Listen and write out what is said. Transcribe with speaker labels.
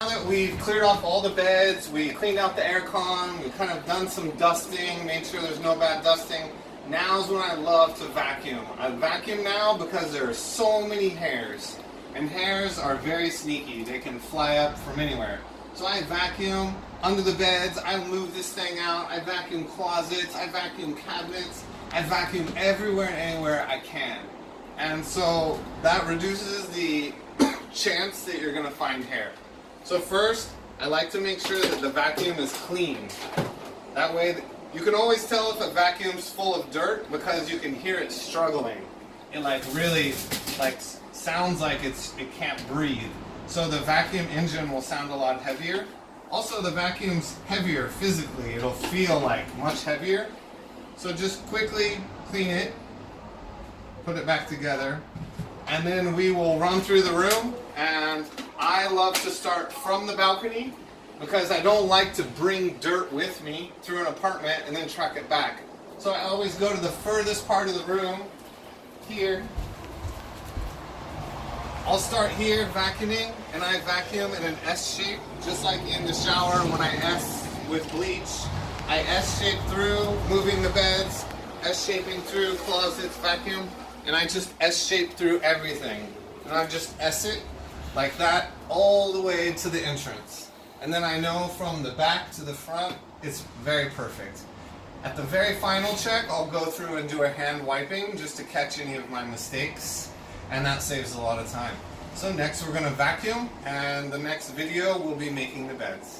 Speaker 1: Now that we've cleared off all the beds, we cleaned out the aircon, we've kind of done some dusting, made sure there's no bad dusting, now's when I love to vacuum. I vacuum now because there are so many hairs. And hairs are very sneaky. They can fly up from anywhere. So I vacuum under the beds, I move this thing out, I vacuum closets, I vacuum cabinets, I vacuum everywhere and anywhere I can. And so that reduces the chance that you're going to find hair. So first, I like to make sure that the vacuum is clean. That way, you can always tell if a vacuum's full of dirt because you can hear it struggling. It really sounds like it can't breathe. So the vacuum engine will sound a lot heavier. Also, the vacuum's heavier physically. It'll feel much heavier. So just quickly clean it, put it back together, and then we will run through the room. And I love to start from the balcony because I don't like to bring dirt with me through an apartment and then truck it back. So I always go to the furthest part of the room, here. I'll start here vacuuming, and I vacuum in an S shape, just like in the shower when I S with bleach. I S shape through, moving the beds, S shaping through closets, vacuum, and I just S shape through everything. And I just S it like that all the way to the entrance. And then I know from the back to the front, it's very perfect. At the very final check, I'll go through and do a hand wiping just to catch any of my mistakes. And that saves a lot of time. So next we're going to vacuum, and the next video we'll be making the beds.